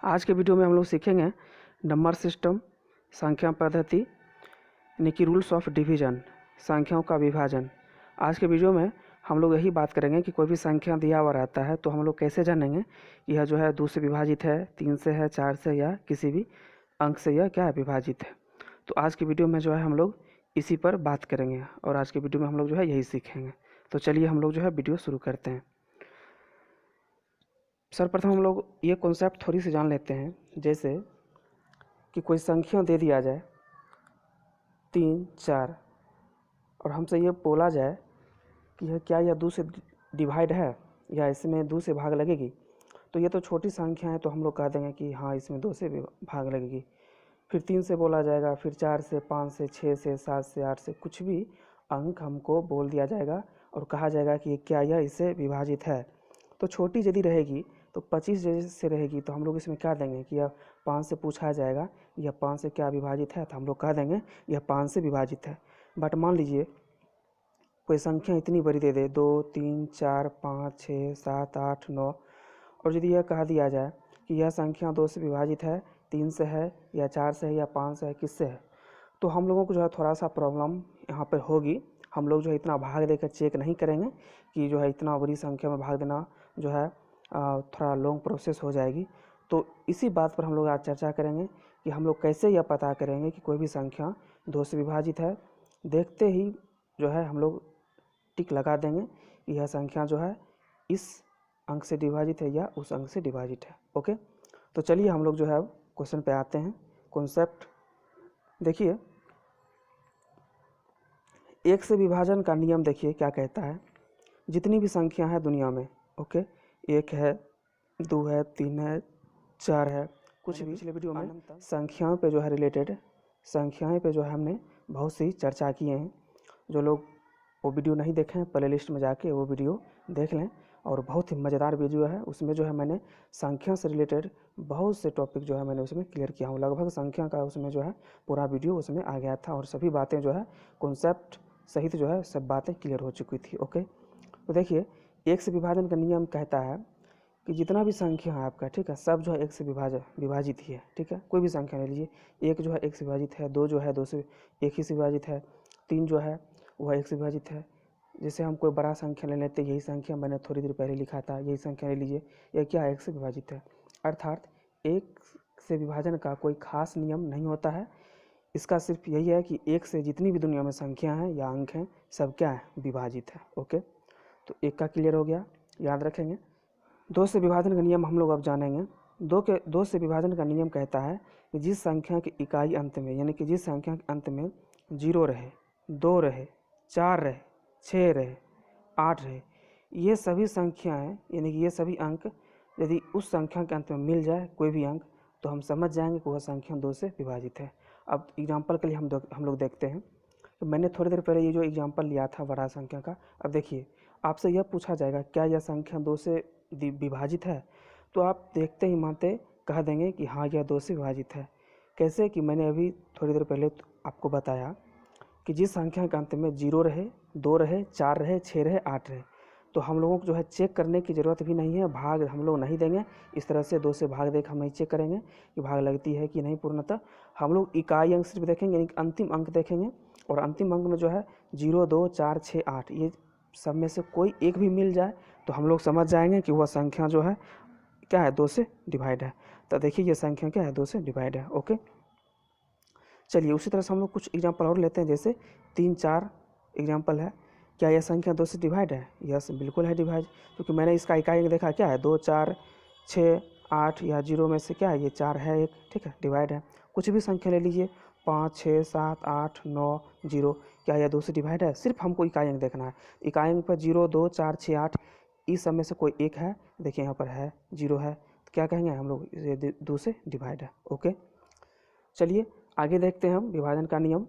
आज के वीडियो में हम लोग सीखेंगे नंबर सिस्टम, संख्या पद्धति यानी कि रूल्स ऑफ डिवीजन, संख्याओं का विभाजन। आज के वीडियो में हम लोग यही बात करेंगे कि कोई भी संख्या दिया हुआ रहता है तो हम लोग कैसे जानेंगे कि यह जो है 2 से विभाजित है, 3 से है, 4 से या किसी भी अंक से यह क्या है विभाजित है। तो आज की वीडियो में जो है हम लोग इसी पर बात करेंगे और आज के वीडियो में हम लोग जो है यही सीखेंगे। तो चलिए हम लोग जो है वीडियो शुरू करते हैं। सर्वप्रथम हम लोग ये कॉन्सेप्ट थोड़ी सी जान लेते हैं, जैसे कि कोई संख्या दे दिया जाए 3, 4 और हमसे ये बोला जाए कि यह क्या यह 2 से डिवाइड है या इसमें 2 से भाग लगेगी। तो ये तो छोटी संख्या है तो हम लोग कह देंगे कि हाँ इसमें 2 से भाग लगेगी। फिर 3 से बोला जाएगा, फिर 4 से, 5 से, 6 से, 7 से, 8 से, कुछ भी अंक हमको बोल दिया जाएगा और कहा जाएगा कि क्या यह इससे विभाजित है। तो छोटी यदि रहेगी तो 25 से रहेगी तो हम लोग इसमें क्या देंगे कि यह 5 से पूछा जाएगा यह 5 से क्या विभाजित है, तो हम लोग कह देंगे यह 5 से विभाजित है। बट मान लीजिए कोई संख्या इतनी बड़ी दे दे 2, 3, 4, 5, 6, 7, 8, 9 और यदि यह कहा दिया जाए कि यह संख्या 2 से विभाजित है, 3 से है या 4 से है या 5 से है, किससे है, तो हम लोगों को जो है थोड़ा सा प्रॉब्लम यहाँ पर होगी। हम लोग जो है इतना भाग देकर चेक नहीं करेंगे कि जो है इतना बड़ी संख्या में भाग देना जो है थोड़ा लॉन्ग प्रोसेस हो जाएगी। तो इसी बात पर हम लोग आज चर्चा करेंगे कि हम लोग कैसे यह पता करेंगे कि कोई भी संख्या 2 से विभाजित है। देखते ही जो है हम लोग टिक लगा देंगे कि यह संख्या जो है इस अंक से विभाजित है या उस अंक से विभाजित है। ओके, तो चलिए हम लोग जो है अब क्वेश्चन पे आते हैं। कॉन्सेप्ट देखिए, एक से विभाजन का नियम देखिए क्या कहता है। जितनी भी संख्या है दुनिया में, ओके, 1 है, 2 है, 3 है, 4 है, कुछ भी। पिछले वीडियो में संख्याओं पे जो है रिलेटेड संख्याएं पे जो है हमने बहुत सी चर्चा किए हैं। जो लोग वो वीडियो नहीं देखे हैं प्ले लिस्ट में जाके वो वीडियो देख लें और बहुत ही मज़ेदार वीडियो है। उसमें जो है मैंने संख्या से रिलेटेड बहुत से टॉपिक जो है मैंने उसमें क्लियर किया हूँ। लगभग संख्या का उसमें जो है पूरा वीडियो उसमें आ गया था और सभी बातें जो है कॉन्सेप्ट सहित जो है सब बातें क्लियर हो चुकी थी। ओके, तो देखिए एक से विभाजन का नियम कहता है कि जितना भी संख्या है आपका, ठीक है, सब जो है एक से विभाजित ही है। ठीक है, कोई भी संख्या ले लीजिए, 1 जो है 1 से विभाजित है, 2 जो है 2 से 1 ही से विभाजित है, 3 जो है वह 1 से विभाजित है। जैसे हम कोई बड़ा संख्या ले लेते, यही संख्या मैंने थोड़ी देर पहले लिखा था, यही संख्या ले लीजिए, यह क्या 1 से विभाजित है। अर्थात 1 से विभाजन का कोई खास नियम नहीं होता है। इसका सिर्फ यही है कि 1 से जितनी भी दुनिया में संख्या हैं या अंक हैं सब क्या है, विभाजित है। ओके, तो 1 का क्लियर हो गया, याद रखेंगे। 2 से विभाजन का नियम हम लोग अब जानेंगे। 2 से विभाजन का नियम कहता है कि जिस संख्या की इकाई अंत में, यानी कि जिस संख्या के अंत में 0 रहे, 2 रहे, 4 रहे, 6 रहे, 8 रहे, ये सभी संख्याएं यानी कि ये सभी अंक यदि उस संख्या के अंत में मिल जाए कोई भी अंक तो हम समझ जाएंगे कि वह संख्या 2 से विभाजित है। अब एग्जाम्पल के लिए हम लोग देखते हैं। तो मैंने थोड़ी देर पहले ये जो एग्जाम्पल लिया था बड़ा संख्या का, अब देखिए आपसे यह पूछा जाएगा क्या यह संख्या 2 से विभाजित है, तो आप देखते ही मानते कह देंगे कि हाँ यह 2 से विभाजित है। कैसे कि मैंने अभी थोड़ी देर पहले आपको बताया कि जिस संख्या के अंत में 0 रहे, 2 रहे, 4 रहे, 6 रहे, 8 रहे, तो हम लोगों को जो है चेक करने की ज़रूरत भी नहीं है, भाग हम लोग नहीं देंगे। इस तरह से 2 से भाग देकर हम नहीं चेक करेंगे कि भाग लगती है कि नहीं। पूर्णतः हम लोग इकाई अंक सिर्फ देखेंगे, यानी अंतिम अंक देखेंगे और अंतिम अंक में जो है 0, 2, 4, 6, 8 ये सब में से कोई एक भी मिल जाए तो हम लोग समझ जाएंगे कि वह संख्या जो है क्या है, 2 से डिवाइड है। तो देखिए ये संख्या क्या है, 2 से डिवाइड है। ओके, चलिए उसी तरह से हम लोग कुछ एग्जाम्पल और लेते हैं। जैसे 3, 4 एग्जाम्पल है। क्या यह संख्या 2 से डिवाइड है? यस, बिल्कुल है डिवाइड, क्योंकि मैंने इसका इकाई देखा क्या है, 2, 4, 6, 8 या 0 में से क्या है, ये 4 है एक, ठीक है, डिवाइड है। कुछ भी संख्या ले लीजिए, 5, 6, 7, 8, 9, 0, क्या यह 2 से डिवाइड है? सिर्फ हमको इकाई अंक देखना है। इकाई अंक पर 0, 2, 4, 6, 8 इस सब में से कोई एक है, देखिए यहाँ पर है 0 है, तो क्या कहेंगे हम लोग, ये 2 से डिवाइड है। ओके, चलिए आगे देखते हैं हम विभाजन का नियम।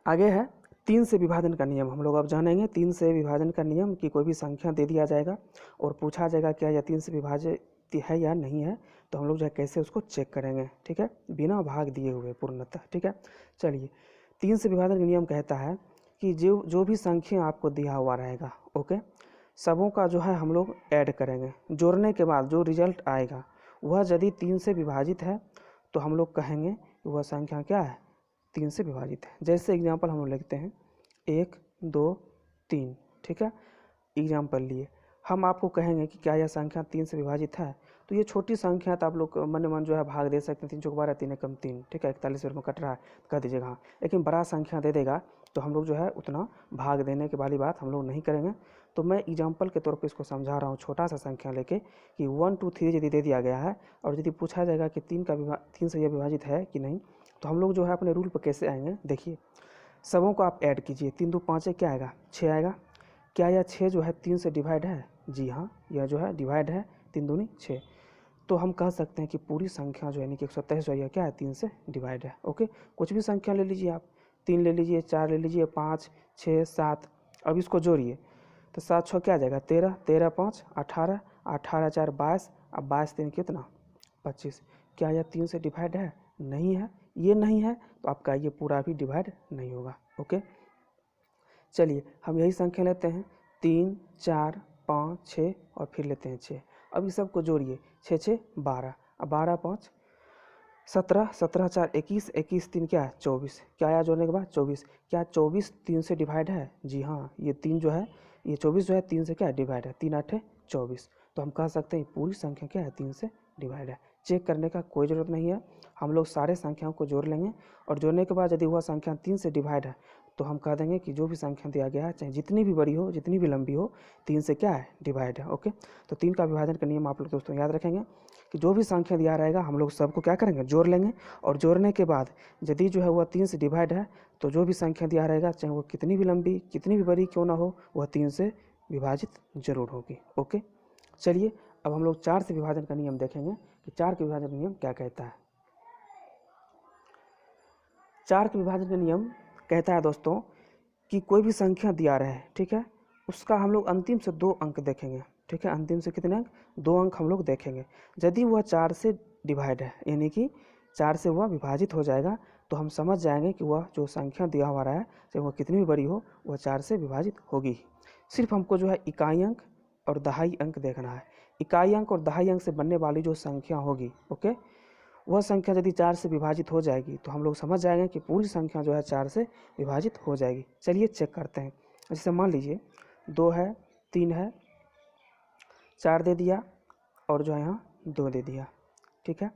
आगे है 3 से विभाजन का नियम। हम लोग अब जानेंगे 3 से विभाजन का नियम कि कोई भी संख्या दे दिया जाएगा और पूछा जाएगा क्या यह 3 से विभाजित है या नहीं है, तो हम लोग जो है कैसे उसको चेक करेंगे, ठीक है, बिना भाग दिए हुए पूर्णतः। ठीक है, चलिए 3 से विभाजन का नियम कहता है कि जो भी संख्या आपको दिया हुआ रहेगा, ओके, सबों का जो है हम लोग ऐड करेंगे। जोड़ने के बाद जो रिजल्ट आएगा वह यदि 3 से विभाजित है तो हम लोग कहेंगे कि वह संख्या क्या है, 3 से विभाजित है। जैसे एग्जाम्पल हम लोग लिखते हैं 1 2 3, ठीक है, एग्जाम्पल लिए। हम आपको कहेंगे कि क्या यह संख्या 3 से विभाजित है, तो ये छोटी संख्या तो आप लोग मन मन जो है भाग दे सकते हैं, 3 चौक 12 3 एकम 3, ठीक है, 41 में कट रहा है कह दीजिएगा हाँ। लेकिन बड़ा संख्या दे देगा तो हम लोग जो है उतना भाग देने की वाली बात हम लोग नहीं करेंगे। तो मैं एग्जाम्पल के तौर पर इसको समझा रहा हूँ, छोटा सा संख्या लेके कि 1 2 3 यदि दे दिया गया है और यदि पूछा जाएगा कि 3 से यह विभाजित है कि नहीं, तो हम लोग जो है अपने रूल पर कैसे आएंगे, देखिए सबों को आप ऐड कीजिए। 3 2 5 क्या आएगा, 6 आएगा। क्या यह 6 जो है 3 से डिवाइड है, जी हाँ यह जो है डिवाइड है, 3 दूनी 6। तो हम कह सकते हैं कि पूरी संख्या जो है यानी कि 127 जो है क्या है, 3 से डिवाइड है। ओके, कुछ भी संख्या ले लीजिए आप, 3 ले लीजिए, 4 ले लीजिए, 5 6 7, अब इसको जोड़िए तो 7 6 क्या आ जाएगा 13, 13 5 18, 18 4 22, अब 22 3 कितना 25। क्या यह 3 से डिवाइड है, नहीं है, ये नहीं है तो आपका ये पूरा भी डिवाइड नहीं होगा। ओके, चलिए हम यही संख्या लेते हैं 3 4 5 6 और फिर लेते हैं 6। अब इस सबको जोड़िए, 6 6 12, अब 12 5 17, 17 4 21, 21 3 क्या है 24। क्या आया जोड़ने के बाद 24। क्या 24 3 से डिवाइड है, जी हाँ ये 3 जो है ये 24 जो है 3 से क्या है डिवाइड है, 3 8 24। तो हम कह सकते हैं पूरी संख्या क्या है 3 से डिवाइड है। चेक करने का कोई ज़रूरत नहीं है, हम लोग सारे संख्याओं को जोड़ लेंगे और जोड़ने के बाद यदि वह संख्या 3 से डिवाइड है तो हम कह देंगे कि जो भी संख्या दिया गया है चाहे जितनी भी बड़ी हो जितनी भी लंबी हो 3 से क्या है डिवाइड है। ओके, तो 3 का विभाजन का नियम आप लोग दोस्तों याद रखेंगे कि जो भी संख्या दिया रहेगा हम लोग सबको क्या करेंगे जोड़ लेंगे और जोड़ने के बाद यदि जो है वह 3 से डिवाइड है तो जो भी संख्या दिया रहेगा चाहे वो कितनी भी लंबी कितनी भी बड़ी क्यों ना हो वह 3 से विभाजित जरूर होगी। ओके, चलिए अब हम लोग 4 से विभाजन का नियम देखेंगे कि 4 के विभाजन का नियम क्या कहता है। 4 के विभाजन का नियम कहता है दोस्तों कि कोई भी संख्या दिया रहे, ठीक है, उसका हम लोग अंतिम से 2 अंक देखेंगे, ठीक है, अंतिम से कितने अंक 2 अंक हम लोग देखेंगे। यदि वह 4 से डिवाइड है यानी कि 4 से वह विभाजित हो जाएगा तो हम समझ जाएंगे कि वह जो संख्या दिया हुआ रहा है चाहे वह कितनी भी बड़ी हो वह 4 से विभाजित होगी। सिर्फ हमको जो है इकाई अंक और दहाई अंक देखना है। इकाई अंक और दहाई अंक से बनने वाली जो संख्या होगी, ओके, वह संख्या यदि 4 से विभाजित हो जाएगी तो हम लोग समझ जाएंगे कि पूरी संख्या जो है 4 से विभाजित हो जाएगी। चलिए चेक करते हैं। जैसे मान लीजिए 2 है, 3 है, 4 दे दिया और जो है यहाँ 2 दे दिया, ठीक है।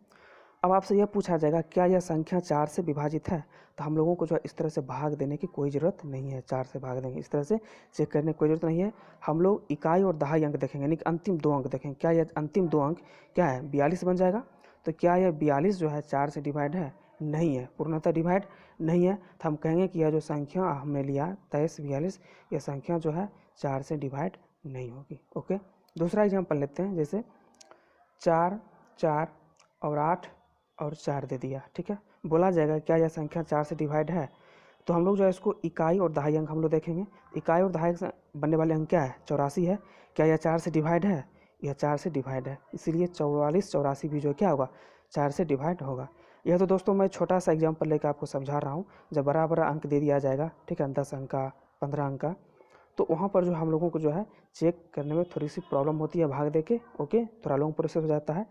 अब आपसे यह पूछा जाएगा क्या यह संख्या 4 से विभाजित है, तो हम लोगों को जो है इस तरह से भाग देने की कोई ज़रूरत नहीं है। 4 से भाग देंगे, इस तरह से चेक करने की कोई ज़रूरत नहीं है। हम लोग इकाई और दहाई अंक देखेंगे यानी कि अंतिम 2 अंक देखेंगे। क्या यह अंतिम 2 अंक क्या है 42 बन जाएगा, तो क्या यह 42 जो है 4 से डिवाइड है, नहीं है, पूर्णतः डिवाइड नहीं है। तो हम कहेंगे कि यह जो संख्या हमने लिया 23 42 यह संख्या जो है 4 से डिवाइड नहीं होगी। ओके, दूसरा एग्जाम्पल लेते हैं। जैसे 4 4 और 8 और 4 दे दिया, ठीक है। बोला जाएगा क्या यह संख्या 4 से डिवाइड है, तो हम लोग जो है इसको इकाई और दहाई अंक हम लोग देखेंगे। इकाई और दहाई से बनने वाले अंक क्या है 84 है। क्या यह 4 से डिवाइड है, यह 4 से डिवाइड है, इसीलिए 44 84 भी जो क्या होगा 4 से डिवाइड होगा। यह तो दोस्तों मैं छोटा सा एग्जाम्पल लेकर आपको समझा रहा हूँ। जब बड़ा बड़ा अंक दे दिया जाएगा, ठीक है, 10 अंक का 15 अंक का, तो वहाँ पर जो हम लोगों को जो है चेक करने में थोड़ी सी प्रॉब्लम होती है भाग दे के। ओके, थोड़ा लॉन्ग प्रोसेस हो जाता है।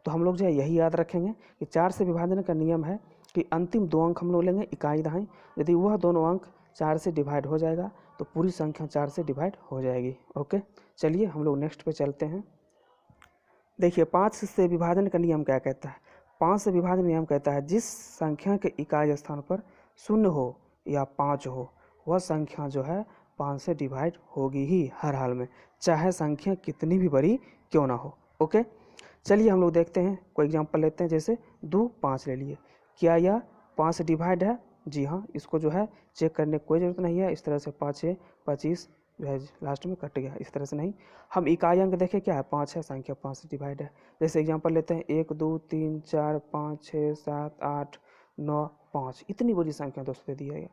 तो हम लोग जो है यही याद रखेंगे कि 4 से विभाजन का नियम है कि अंतिम 2 अंक हम लोग लेंगे इकाई दहाई, यदि वह दोनों अंक 4 से डिवाइड हो जाएगा तो पूरी संख्या 4 से डिवाइड हो जाएगी। ओके, चलिए हम लोग नेक्स्ट पे चलते हैं। देखिए 5 से विभाजन का नियम क्या कहता है। 5 से विभाजन नियम कहता है जिस संख्या के इकाई स्थान पर 0 हो या 5 हो वह संख्या जो है 5 से डिवाइड होगी ही हर हाल में, चाहे संख्या कितनी भी बड़ी क्यों ना हो। ओके, चलिए हम लोग देखते हैं, कोई एग्जांपल लेते हैं। जैसे 2 5 ले लिए, क्या यह 5 से डिवाइड है, जी हाँ, इसको जो है चेक करने की कोई ज़रूरत नहीं है। इस तरह से 5 6 25 जो है लास्ट में कट गया, इस तरह से नहीं। हम इकाई अंक देखें क्या है 5 है, संख्या 5 से डिवाइड है। जैसे एग्जांपल लेते हैं 1 2 3 4 5 6 7 8 9 5, इतनी बड़ी संख्या दोस्तों दे दिया गया।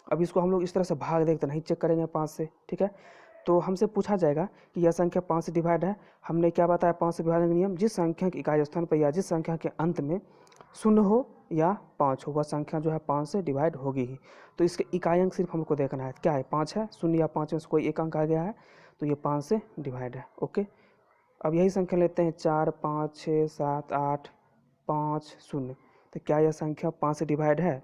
अब इसको हम लोग इस तरह से भाग देखते नहीं चेक करेंगे 5 से, ठीक है। तो हमसे पूछा जाएगा कि यह संख्या 5 से डिवाइड है। हमने क्या बताया 5 से विभाजन का नियम, जिस संख्या के इकाई स्थान पर या जिस संख्या के अंत में 0 हो या 5 हो वह संख्या जो है 5 से डिवाइड होगी ही। तो इसके इकाई अंक सिर्फ हमको देखना है, क्या है 5 है, 0 या 5 में से कोई एक अंक आ गया है तो ये 5 से डिवाइड है। ओके, अब यही संख्या लेते हैं 4 5 6 7 8 5 0। तो क्या यह संख्या 5 से डिवाइड है?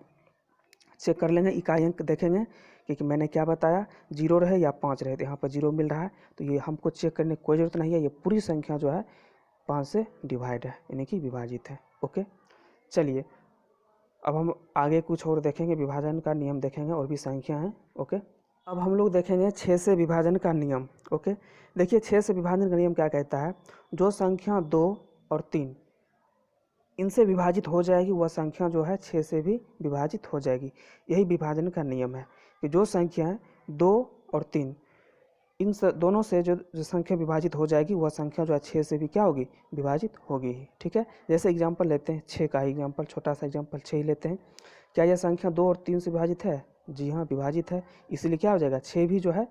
चेक कर लेंगे, इकाई अंक देखेंगे क्योंकि मैंने क्या बताया, 0 रहे या 5 रहे, तो यहाँ पर 0 मिल रहा है, तो ये हमको चेक करने की कोई ज़रूरत नहीं है। ये पूरी संख्या जो है 5 से डिवाइड है, यानी कि विभाजित है। ओके, चलिए अब हम आगे कुछ और देखेंगे, विभाजन का नियम देखेंगे, और भी संख्या हैं। ओके, अब हम लोग देखेंगे 6 से विभाजन का नियम। ओके, देखिए 6 से विभाजन का नियम क्या कहता है, जो संख्या 2 और 3 इनसे विभाजित हो जाएगी वह संख्या जो है 6 से भी विभाजित हो जाएगी। यही विभाजन का नियम है कि जो संख्याएं 2 और 3 इन दोनों से जो संख्या विभाजित हो जाएगी वह संख्या जो है 6 से भी क्या होगी, विभाजित होगी ही। ठीक है, जैसे एग्जांपल लेते हैं 6 का एग्जांपल, छोटा सा एग्जांपल 6 ही लेते हैं। क्या यह संख्या 2 और 3 से विभाजित है? जी हाँ, विभाजित है, इसलिए क्या हो जाएगा, 6 भी जो है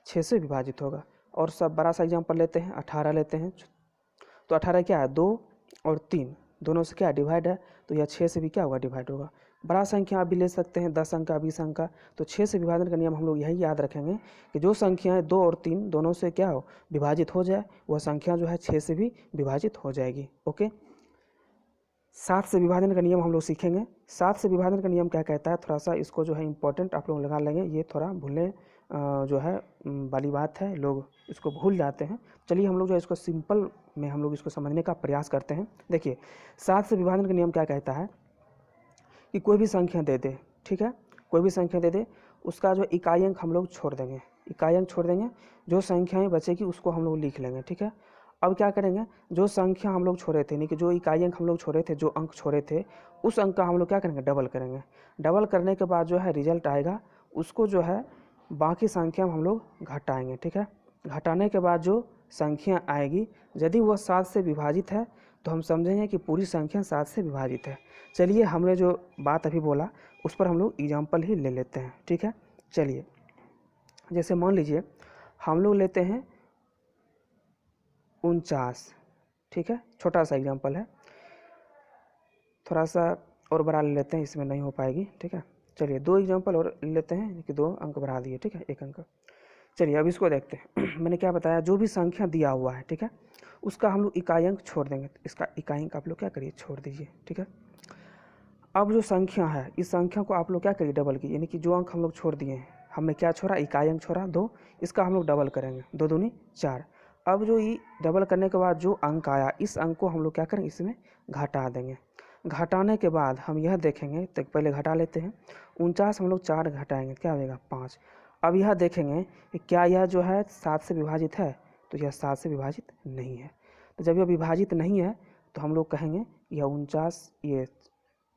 6 से विभाजित होगा। और सब बड़ा सा एग्जांपल लेते हैं, 18 लेते हैं। तो 18 क्या है, 2 और 3 दोनों से क्या डिवाइड है, तो यह 6 से भी क्या होगा, डिवाइड होगा। बड़ा संख्या आप भी ले सकते हैं, 10 अंक का, 20 अंक का। तो 6 से विभाजन का नियम हम लोग यही याद रखेंगे कि जो संख्याएं 2 और 3 दोनों से क्या हो, विभाजित हो जाए, वह संख्या जो है 6 से भी विभाजित हो जाएगी। ओके, 7 से विभाजन का नियम हम लोग सीखेंगे। 7 से विभाजन का नियम क्या कहता है, थोड़ा सा इसको जो है इंपॉर्टेंट आप लोग लगा लेंगे, ये थोड़ा भूलने जो है वाली बात है, लोग इसको भूल जाते हैं। चलिए हम लोग जो है इसको सिंपल में हम लोग इसको समझने का प्रयास करते हैं। देखिए 7 से विभाजन का नियम क्या कहता है कि कोई भी संख्या दे दे, ठीक है, कोई भी संख्या दे दे, उसका जो इकाई अंक हम लोग छोड़ देंगे, इकाई अंक छोड़ देंगे, जो संख्याएं बचेगी उसको हम लोग लिख लेंगे। ठीक है, अब क्या करेंगे, जो संख्या हम लोग छोड़े थे, यानी कि जो इकाई अंक हम लोग छोड़े थे, जो अंक छोड़े थे, उस अंक का हम लोग क्या करेंगे, डबल करेंगे। डबल करने के बाद जो है रिजल्ट आएगा, उसको जो है बाकी संख्या में हम लोग घटाएंगे। ठीक है, घटाने के बाद जो संख्या आएगी, यदि वह 7 से विभाजित है तो हम समझेंगे कि पूरी संख्या 7 से विभाजित है। चलिए हमने जो बात अभी बोला उस पर हम लोग एग्जाम्पल ही ले लेते हैं। ठीक है, चलिए जैसे मान लीजिए हम लोग लेते हैं 49। ठीक है, छोटा सा एग्जाम्पल है, थोड़ा सा और बढ़ा ले लेते हैं, इसमें नहीं हो पाएगी। ठीक है, चलिए 2 एग्जाम्पल और लेते हैं कि 2 अंक बढ़ा दिए। ठीक है, 1 अंक। चलिए अब इसको देखते हैं। मैंने क्या बताया, जो भी संख्या दिया हुआ है, ठीक है, उसका हम लोग इकाई अंक छोड़ देंगे। इसका इकाई अंक आप लोग क्या करिए, छोड़ दीजिए। ठीक है, अब जो संख्या है, इस संख्या को आप लोग क्या करिए, डबल कीजिए, यानी कि जो अंक हम लोग छोड़ दिए हैं, हमने क्या छोड़ा, इकाई अंक छोड़ा 2, इसका हम लोग डबल करेंगे, 2 दूनी 4। अब जो ये डबल करने के बाद जो अंक आया, इस अंक को हम लोग क्या करेंगे, इसमें घटा देंगे। घटाने के बाद हम यह देखेंगे, तो पहले घटा लेते हैं, 49 हम लोग 4 घटाएंगे, क्या हो जाएगा, 5। अब यह देखेंगे कि क्या यह जो है 7 से विभाजित है, तो यह 7 से विभाजित नहीं है। तो जब यह विभाजित नहीं है तो हम लोग कहेंगे यह 49, ये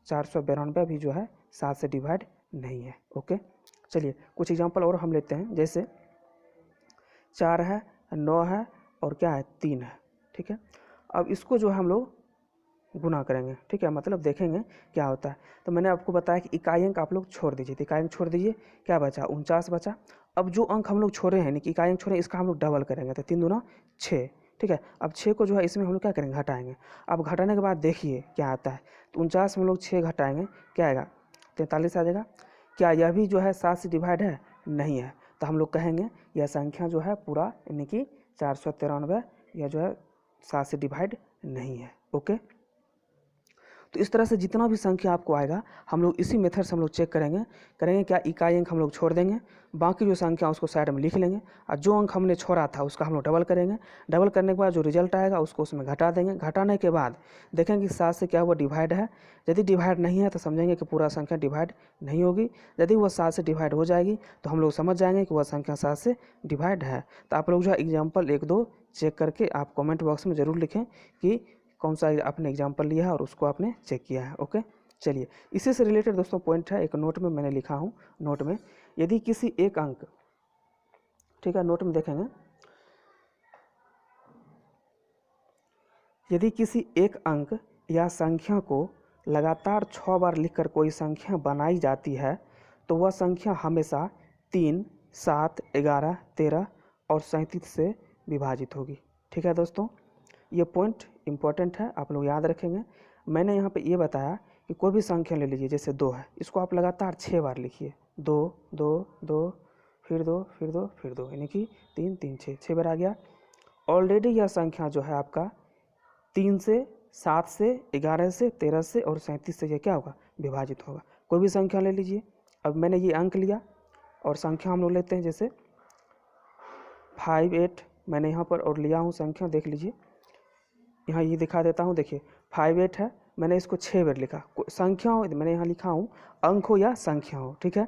492 भी जो है 7 से डिवाइड नहीं है। ओके, चलिए कुछ एग्जांपल और हम लेते हैं, जैसे 4 है, 9 है और क्या है, 3 है। ठीक है, अब इसको जो है हम लोग गुना करेंगे। ठीक है, मतलब देखेंगे क्या होता है। तो मैंने आपको बताया कि इकाई अंक आप लोग छोड़ दीजिए, तो इकाई अंक छोड़ दीजिए, क्या बचा, 49 बचा। अब जो अंक हम लोग छोड़े हैं, यानी कि इकाई अंक छोड़े, इसका हम लोग डबल करेंगे, तो 3 दूना 6। ठीक है, अब 6 को जो है इसमें हम लोग क्या करेंगे, घटाएंगे। अब घटाने के बाद देखिए क्या आता है, तो 49 में हम लोग 6 घटाएंगे, क्या आएगा, 43 आ जाएगा। क्या यह भी जो है 7 से डिवाइड है, नहीं है, तो हम लोग कहेंगे यह संख्या जो है पूरा, यानी कि 493, यह जो है 7 से डिवाइड नहीं है। ओके, तो इस तरह से जितना भी संख्या आपको आएगा, हम लोग इसी मेथड से हम लोग चेक करेंगे क्या इकाई अंक हम लोग छोड़ देंगे, बाकी जो संख्या उसको साइड में लिख लेंगे, और जो अंक हमने छोड़ा था उसका हम लोग डबल करेंगे। डबल करने के बाद जो रिजल्ट आएगा उसको उसमें घटा देंगे। घटाने के बाद देखेंगे कि 7 से क्या हुआ, डिवाइड है। यदि डिवाइड नहीं है तो समझेंगे कि पूरा संख्या डिवाइड नहीं होगी। यदि वह 7 से डिवाइड हो जाएगी तो हम लोग समझ जाएंगे कि वह संख्या 7 से डिवाइड है। तो आप लोग जो है एग्जाम्पल 1-2 चेक करके आप कमेंट बॉक्स में ज़रूर लिखें कि कौन सा आपने एग्जाम्पल लिया है और उसको आपने चेक किया है। ओके, चलिए इसी से रिलेटेड दोस्तों पॉइंट है, एक नोट में मैंने लिखा हूँ। नोट में यदि किसी एक अंक, ठीक है, नोट में देखेंगे, यदि किसी एक अंक या संख्या को लगातार 6 बार लिखकर कोई संख्या बनाई जाती है तो वह संख्या हमेशा 3, 7, 11, 13 और 37 से विभाजित होगी। ठीक है दोस्तों, ये पॉइंट इंपॉर्टेंट है, आप लोग याद रखेंगे। मैंने यहाँ पे ये बताया कि कोई भी संख्या ले लीजिए, जैसे 2 है, इसको आप लगातार 6 बार लिखिए, 2 2 2 फिर 2 फिर 2 फिर 2, यानी कि 3 3 6 बार आ गया। ऑलरेडी यह संख्या जो है आपका 3 से, 7 से, 11 से, 13 से और 37 से यह क्या होगा, विभाजित होगा। कोई भी संख्या ले लीजिए। अब मैंने ये अंक लिया और संख्या हम लोग लेते हैं, जैसे 5, 8 मैंने यहाँ पर और लिया हूँ संख्या, देख लीजिए यहाँ ये दिखा देता हूँ। देखिए 5, 8 है, मैंने इसको 6 बार लिखा। संख्या हो, मैंने यहाँ लिखा हूँ अंक हो या संख्या हो, ठीक है।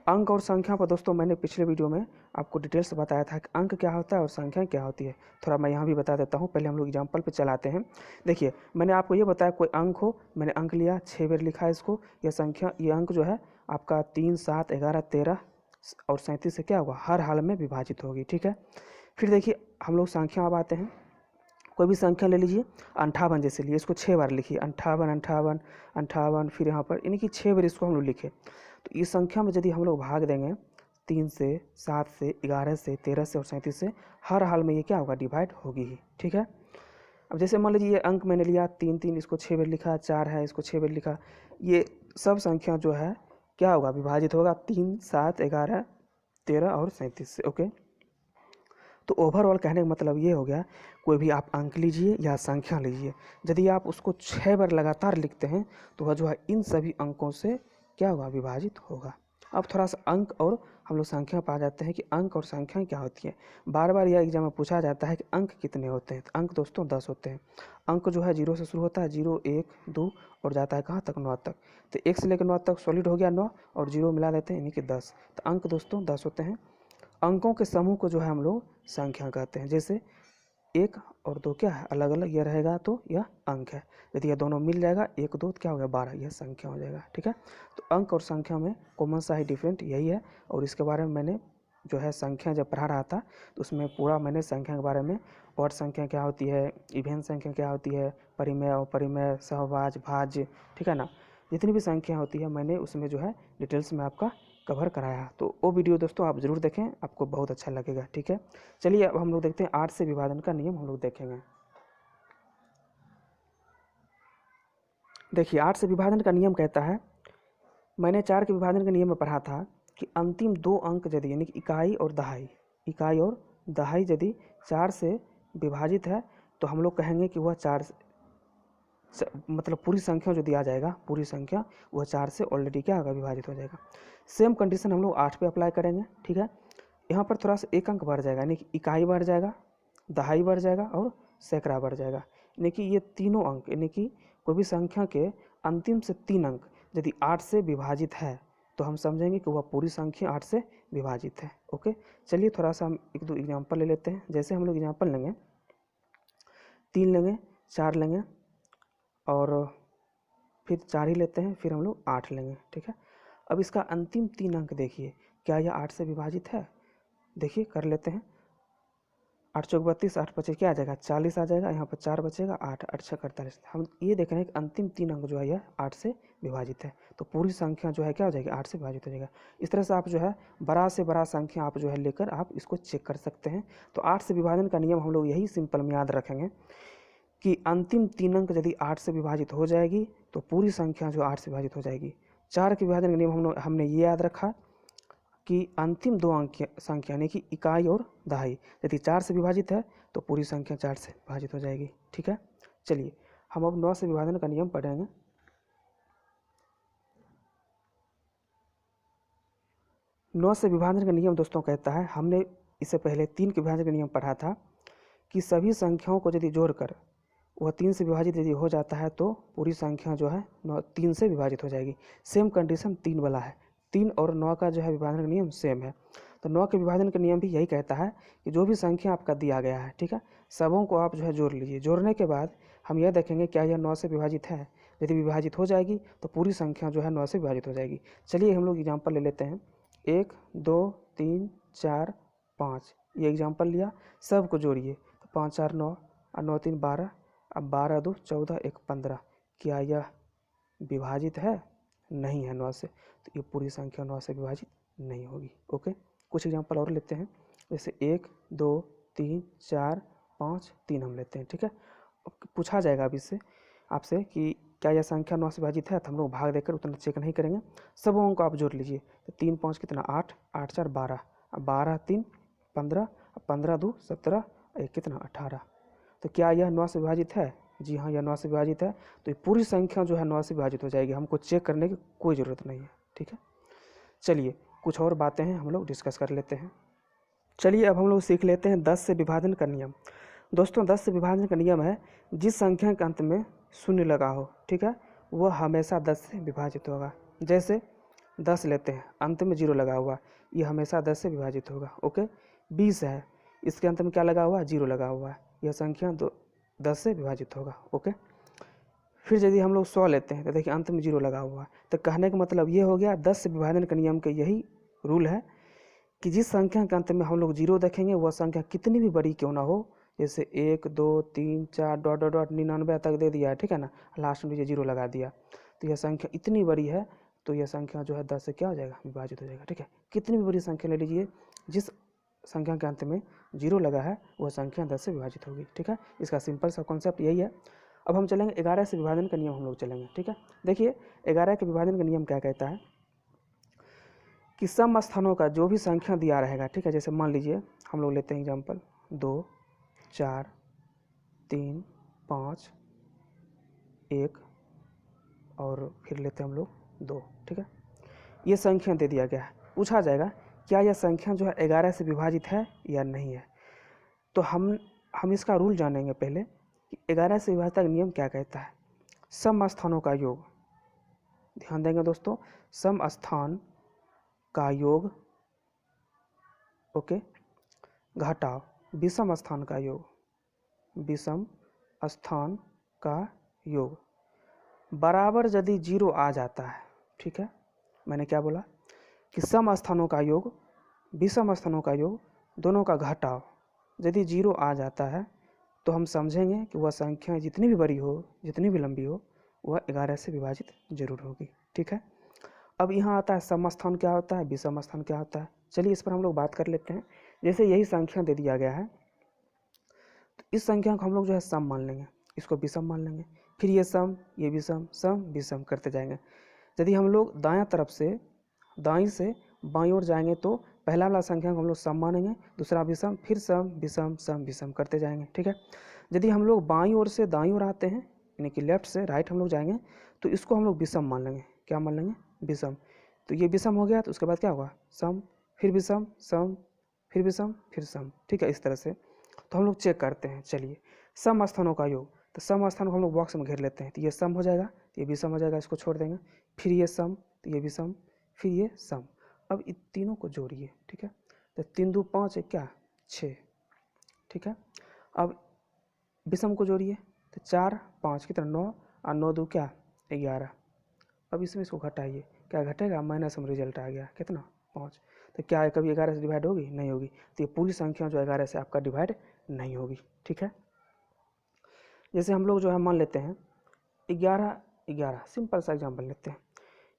अंक और संख्या पर दोस्तों मैंने पिछले वीडियो में आपको डिटेल्स बताया था कि अंक क्या होता है और संख्या क्या होती है। थोड़ा मैं यहाँ भी बता देता हूँ। पहले हम लोग एग्जाम्पल पे चलाते हैं। देखिए मैंने आपको ये बताया कोई अंक हो, मैंने अंक लिया, 6 बार लिखा है इसको। यह संख्या, ये अंक जो है आपका 3, 7, 11, 13 और 37 से क्या होगा, हर हाल में विभाजित होगी, ठीक है। फिर देखिए हम लोग संख्या अब आते हैं। कोई भी संख्या ले लीजिए, 58 जैसे लिए, इसको 6 बार लिखिए, 58, 58, 58, फिर यहाँ पर यानी कि 6 बार इसको हम लोग लिखे। तो इस संख्या में यदि हम लोग भाग देंगे 3 से, 7 से, 11 से, 13 से और 37 से, हर हाल में ये क्या होगा, डिवाइड होगी ही, ठीक है। अब जैसे मान लीजिए ये अंक मैंने लिया 3, 3, इसको 6 बार लिखा, 4 है इसको 6 बार लिखा, ये सब संख्या जो है क्या होगा, विभाजित होगा 3, 7, 11, 13 और 37 से, ओके। तो ओवरऑल कहने का मतलब ये हो गया, कोई भी आप अंक लीजिए या संख्या लीजिए, यदि आप उसको 6 बार लगातार लिखते हैं तो वह जो है इन सभी अंकों से क्या होगा, विभाजित होगा। अब थोड़ा सा अंक और हम लोग संख्या पा जाते हैं कि अंक और संख्या क्या होती है। बार बार यह एग्जाम में पूछा जाता है कि अंक कितने होते हैं। तो अंक दोस्तों 10 होते हैं। अंक जो है 0 से शुरू होता है, 0, 1, 2 और जाता है कहाँ तक, 9 तक। तो 1 से लेकर 9 तक सॉलिड हो गया 9 और 0 मिला देते हैं यानी कि 10। तो अंक दोस्तों 10 होते हैं। अंकों के समूह को जो है हम लोग संख्या कहते हैं। जैसे 1 और 2 क्या है, अलग अलग यह रहेगा तो यह अंक है। यदि यह दोनों मिल जाएगा 1, 2 क्या हो गया, 12, यह संख्या हो जाएगा, ठीक है। तो अंक और संख्या में कॉमन सा ही डिफरेंट यही है। और इसके बारे में मैंने जो है संख्या जब पढ़ा रहा था तो उसमें पूरा मैंने संख्या के बारे में, और संख्या क्या होती है, इवेंट संख्या क्या होती है, परिमेय, अपरिमेय, सहभाज्य, भाज्य, ठीक है ना, जितनी भी संख्या होती है मैंने उसमें जो है डिटेल्स में आपका कवर कराया। तो वो वीडियो दोस्तों आप ज़रूर देखें, आपको बहुत अच्छा लगेगा, ठीक है। चलिए अब हम लोग देखते हैं 8 से विभाजन का नियम हम लोग देखेंगे। देखिए 8 से विभाजन का नियम कहता है, मैंने 4 के विभाजन के नियम में पढ़ा था कि अंतिम 2 अंक यदि यानी कि इकाई और दहाई यदि 4 से विभाजित है तो हम लोग कहेंगे कि वह 4 मतलब पूरी संख्या जो दिया जाएगा, पूरी संख्या वह 4 से ऑलरेडी क्या होगा, विभाजित हो जाएगा। सेम कंडीशन हम लोग 8 पे अप्लाई करेंगे, ठीक है। यहाँ पर थोड़ा सा एक अंक बढ़ जाएगा, यानी कि इकाई बढ़ जाएगा, दहाई बढ़ जाएगा और सैकड़ा बढ़ जाएगा। यानी कि ये तीनों अंक, यानी कि कोई भी संख्या के अंतिम से 3 अंक यदि 8 से विभाजित है तो हम समझेंगे कि वह पूरी संख्या 8 से विभाजित है, ओके। चलिए थोड़ा सा हम 1-2 एग्जाम्पल ले लेते हैं। जैसे हम लोग एग्जाम्पल लेंगे, 3 लेंगे, 4 लेंगे और फिर 4 ही लेते हैं, फिर हम लोग 8 लेंगे, ठीक है। अब इसका अंतिम 3 अंक देखिए, क्या यह 8 से विभाजित है, देखिए कर लेते हैं। 8 चौक 32, 8 पचे क्या आ जाएगा, 40 आ जाएगा। यहाँ पर 4 बचेगा, 8, 8 छः 48। हम ये देख रहे हैं कि अंतिम 3 अंक जो है यह 8 से विभाजित है। तो पूरी संख्या जो है क्या हो जाएगी, 8 से विभाजित हो जाएगा। इस तरह से आप जो है बड़ा से बड़ा संख्या आप जो है लेकर आप इसको चेक कर सकते हैं। तो 8 से विभाजन का नियम हम लोग यही सिंपल में याद रखेंगे कि अंतिम 3 अंक यदि 8 से विभाजित हो जाएगी तो पूरी संख्या जो 8 से विभाजित हो जाएगी। 4 के विभाजन का नियम हमने ये याद रखा कि अंतिम 2 अंक संख्या यानी कि इकाई और दहाई यदि 4 से विभाजित है तो पूरी संख्या 4 से विभाजित हो जाएगी, ठीक है। चलिए हम अब 9 से विभाजन का नियम पढ़ेंगे। 9 से विभाजन का नियम दोस्तों कहता है, हमने इससे पहले 3 के विभाजन का नियम पढ़ा था कि सभी संख्याओं को यदि जोड़कर वह 3 से विभाजित यदि हो जाता है तो पूरी संख्या जो है 3 से विभाजित हो जाएगी। सेम कंडीशन 3 वाला है, 3 और 9 का जो है विभाजन का नियम सेम है। तो 9 के विभाजन का नियम भी यही कहता है कि जो भी संख्या आपका दिया गया है, ठीक है, सबों को आप जो है जोड़ लीजिए। जोड़ने के बाद हम यह देखेंगे क्या यह 9 से विभाजित है। यदि विभाजित हो जाएगी तो पूरी संख्या जो है 9 से विभाजित हो जाएगी। चलिए हम लोग एग्जाम्पल ले लेते हैं। 1, 2, 3, 4, 5 ये एग्जाम्पल लिया, सबको जोड़िए। तो 5, 4, 9 और 9, 3, 12। अब 12, 2, 14, 1, 15। क्या यह विभाजित है? नहीं है 9 से, तो ये पूरी संख्या 9 से विभाजित नहीं होगी, ओके। कुछ एग्जांपल और लेते हैं, जैसे 1, 2, 3, 4, 5, 3 हम लेते हैं, ठीक है। पूछा जाएगा अब इससे आपसे कि क्या यह संख्या 9 से विभाजित है, तो हम लोग भाग देकर उतना चेक नहीं करेंगे, सब अंकों को आप जोड़ लीजिए। तो 3, 5 कितना 8, 8, 4, 12, 12, 3, 15, 15, 2, 17 एक कितना 18। तो क्या यह 9 से विभाजित है? जी हाँ, यह 9 से विभाजित है। तो ये पूरी संख्या जो है 9 से विभाजित हो जाएगी, हमको चेक करने की कोई ज़रूरत नहीं है। ठीक है, चलिए कुछ और बातें हैं हम लोग डिस्कस कर लेते हैं। चलिए अब हम लोग सीख लेते हैं 10 से विभाजन का नियम। दोस्तों 10 से विभाजन का नियम है जिस संख्या के अंत में शून्य लगा हो, ठीक है, वह हमेशा 10 से विभाजित होगा। जैसे 10 लेते हैं, अंत में 0 लगा हुआ, ये हमेशा 10 से विभाजित होगा। ओके, 20 है, इसके अंत में क्या लगा हुआ है? 0 लगा हुआ है, यह संख्या 10 से विभाजित होगा। ओके, फिर यदि हम लोग 100 लेते हैं तो देखिए अंत में 0 लगा हुआ है। तो कहने का मतलब ये हो गया 10 से विभाजन के नियम का यही रूल है कि जिस संख्या के अंत में हम लोग 0 देखेंगे वह संख्या कितनी भी बड़ी क्यों ना हो, जैसे 1 2 3 4 डॉट डॉट डॉट 99 तक दे दिया है, ठीक है ना, लास्ट में ये 0 लगा दिया, तो यह संख्या इतनी बड़ी है तो यह संख्या जो है 10 से क्या हो जाएगा? विभाजित हो जाएगा। ठीक है, कितनी भी बड़ी संख्या ले लीजिए, जिस संख्या के अंत में 0 लगा है वह संख्या 10 से विभाजित होगी। ठीक है, इसका सिंपल सा कॉन्सेप्ट यही है। अब हम चलेंगे 11 से विभाजन का नियम हम लोग चलेंगे। ठीक है, देखिए 11 के विभाजन का नियम क्या कहता है कि सम स्थानों का जो भी संख्या दिया रहेगा, ठीक है, जैसे मान लीजिए हम लोग लेते हैं एग्जाम्पल 2 4 3 5 1 और फिर लेते हैं हम लोग 2। ठीक है, ये संख्या दे दिया गया है, पूछा जाएगा क्या यह संख्या जो है 11 से विभाजित है या नहीं है। तो हम इसका रूल जानेंगे पहले कि 11 से विभाजन का नियम क्या कहता है। सम स्थानों का योग, ध्यान देंगे दोस्तों, सम स्थान का योग, ओके, घटाव विषम स्थान का योग, विषम स्थान का योग बराबर यदि 0 आ जाता है। ठीक है, मैंने क्या बोला कि सम स्थानों का योग विषम स्थानों का योग दोनों का घटाव यदि 0 आ जाता है तो हम समझेंगे कि वह संख्या जितनी भी बड़ी हो, जितनी भी लंबी हो, वह 11 से विभाजित जरूर होगी। ठीक है, अब यहाँ आता है सम स्थान क्या होता है, विषम स्थान क्या होता है। चलिए इस पर हम लोग बात कर लेते हैं। जैसे यही संख्या दे दिया गया है तो इस संख्या को हम लोग जो है सम मान लेंगे, इसको विषम मान लेंगे, फिर ये सम, ये विषम, सम विषम करते जाएंगे। यदि हम लोग दायां तरफ से दाईं से बाईं ओर जाएंगे तो पहला वाला संख्या को हम लोग सम मानेंगे, दूसरा विषम, फिर सम विषम सम विषम करते जाएंगे। ठीक है, यदि हम लोग बाईं ओर से दाईं ओर आते हैं, यानी कि लेफ्ट से राइट हम लोग जाएंगे तो इसको हम लोग विषम मान लेंगे। क्या मान लेंगे? विषम। तो ये विषम हो गया तो उसके बाद क्या होगा? सम, फिर विषम, सम, फिर विषम, फिर सम। ठीक है, इस तरह से तो हम लोग चेक करते हैं। चलिए, सम स्थानों का योग, तो सम स्थान को हम लोग बॉक्स में घेर लेते हैं, तो ये सम हो जाएगा, तो ये विषम हो जाएगा, इसको छोड़ देंगे, फिर ये सम, तो ये विषम, फिर ये सम। अब इन तीनों को जोड़िए। ठीक है, तो 3 2 5 है क्या? 6। ठीक है, अब विषम को जोड़िए, तो 4 5 कितना? 9 और 9 2 क्या? 11। अब इसमें इसको घटाइए, क्या घटेगा? माइनस में रिजल्ट आ गया, कितना? 5। तो क्या है, कभी 11 से डिवाइड होगी? नहीं होगी। तो ये पूरी संख्या जो 11 से आपका डिवाइड नहीं होगी। ठीक है, जैसे हम लोग जो है मान लेते हैं 11 11, सिंपल सा एग्जाम्पल लेते हैं,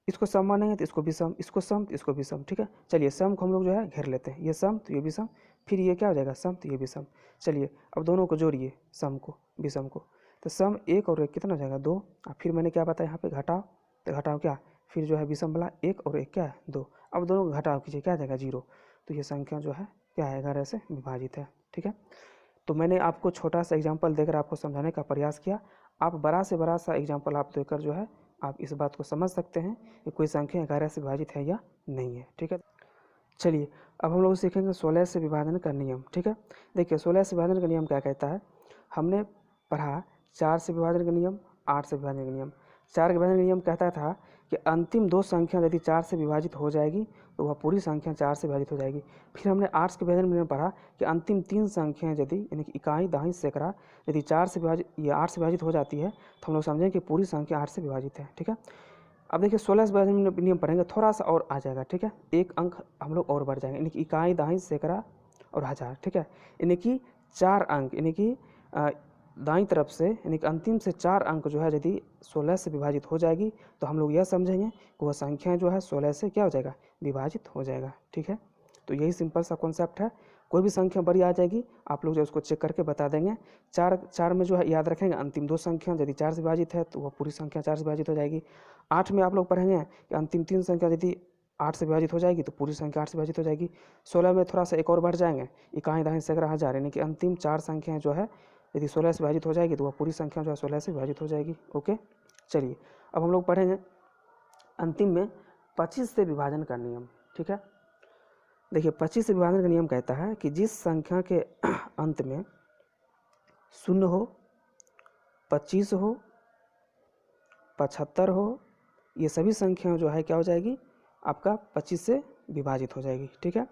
इसको सम मानेंगे तो इसको विषम, इसको सम तो इसको विषम। ठीक है, चलिए सम को हम लोग जो है घेर लेते हैं, ये सम तो ये विषम, फिर ये क्या हो जाएगा? सम तो ये विषम। चलिए अब दोनों को जोड़िए, सम को विषम को, तो सम 1 और 1 कितना हो जाएगा? 2। और फिर मैंने क्या बताया यहाँ पे? घटाव, तो घटाव क्या? फिर जो है विषम वाला 1 और 1 क्या है? 2। अब दोनों को घटाव कीजिए, क्या आ जाएगा? 0। तो ये संख्या जो है क्या है? 11 से विभाजित है। ठीक है, तो मैंने आपको छोटा सा एग्जाम्पल देकर आपको समझाने का प्रयास किया। आप बड़ा से बड़ा सा एग्जाम्पल आप देकर जो है आप इस बात को समझ सकते हैं कि कोई संख्या 11 से विभाजित है या नहीं है। ठीक है, चलिए अब हम लोग सीखेंगे 16 से विभाजन का नियम। ठीक है, देखिए 16 से विभाजन का नियम क्या कहता है। हमने पढ़ा 4 से विभाजन का नियम, 8 से विभाजन का नियम। 4 के विभाजन का नियम कहता था कि अंतिम 2 संख्या यदि 4 से विभाजित हो जाएगी तो वह पूरी संख्या 4 से विभाजित हो जाएगी। फिर हमने 8 के विभाजन का नियम पढ़ा कि अंतिम 3 संख्याएँ यदि, यानी कि इकाई, दहाई, सैकड़ा, यदि 4 से विभाजित या 8 से विभाजित हो जाती है तो हम लोग समझें कि पूरी संख्या 8 से विभाजित है। ठीक है, अब देखिए 16 से विभाजन नियम पढ़ेंगे, थोड़ा सा और आ जाएगा। ठीक है, एक अंक हम लोग और बढ़ जाएंगे, यानी कि इकाई, दहाई, सैकड़ा और हज़ार। ठीक है, यानी कि 4 अंक, यानी कि दाईं तरफ से, यानी कि अंतिम से 4 अंक जो है यदि 16 से विभाजित हो जाएगी तो हम लोग यह समझेंगे कि वह संख्या जो है 16 से क्या हो जाएगा? विभाजित हो जाएगा। ठीक है, तो यही सिंपल सा कॉन्सेप्ट है। कोई भी संख्या बड़ी आ जाएगी आप लोग जो उसको चेक करके बता देंगे। 4 में जो है याद रखेंगे अंतिम 2 संख्या यदि 4 से विभाजित है तो वह पूरी संख्या 4 से विभाजित हो जाएगी। 8 में आप लोग पढ़ेंगे कि अंतिम 3 संख्या यदि 8 से विभाजित हो जाएगी तो पूरी संख्या 8 से विभाजित हो जाएगी। 16 में थोड़ा सा एक और बढ़ जाएंगे, इकाई दाएं से अगर 1000, यानी कि अंतिम 4 संख्याएँ जो है यदि 16 से विभाजित हो जाएगी तो वह पूरी संख्या जो है 16 से विभाजित हो जाएगी। ओके, चलिए अब हम लोग पढ़ेंगे अंतिम में 25 से विभाजन का नियम। ठीक है, देखिए 25 से विभाजन का नियम कहता है कि जिस संख्या के अंत में 0 हो, 25 हो, 75 हो, ये सभी संख्याएं जो है क्या हो जाएगी आपका 25 से विभाजित हो जाएगी। ठीक है,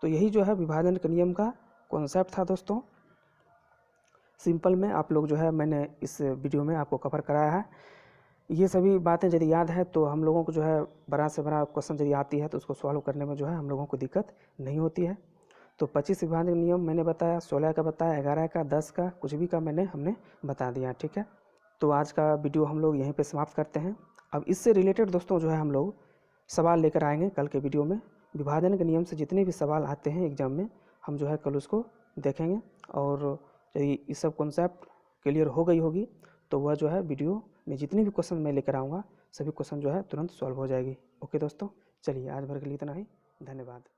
तो यही जो है विभाजन के नियम का कॉन्सेप्ट था दोस्तों। सिंपल में आप लोग जो है मैंने इस वीडियो में आपको कवर कराया है। ये सभी बातें यदि याद है तो हम लोगों को जो है बड़ा से बड़ा क्वेश्चन यदि आती है तो उसको सॉल्व करने में जो है हम लोगों को दिक्कत नहीं होती है। तो 25 विभाजन नियम मैंने बताया, 16 का बताया, 11 का, 10 का, कुछ भी का हमने बता दिया। ठीक है, तो आज का वीडियो हम लोग यहीं पे समाप्त करते हैं। अब इससे रिलेटेड दोस्तों जो है हम लोग सवाल लेकर आएंगे कल के वीडियो में। विभाजन के नियम से जितने भी सवाल आते हैं एग्जाम में हम जो है कल उसको देखेंगे, और यदि ये सब कॉन्सेप्ट क्लियर हो गई होगी तो वह जो है वीडियो में जितने भी क्वेश्चन मैं लेकर आऊँगा सभी क्वेश्चन जो है तुरंत सॉल्व हो जाएगी। ओके दोस्तों, चलिए आज भर के लिए इतना ही, धन्यवाद।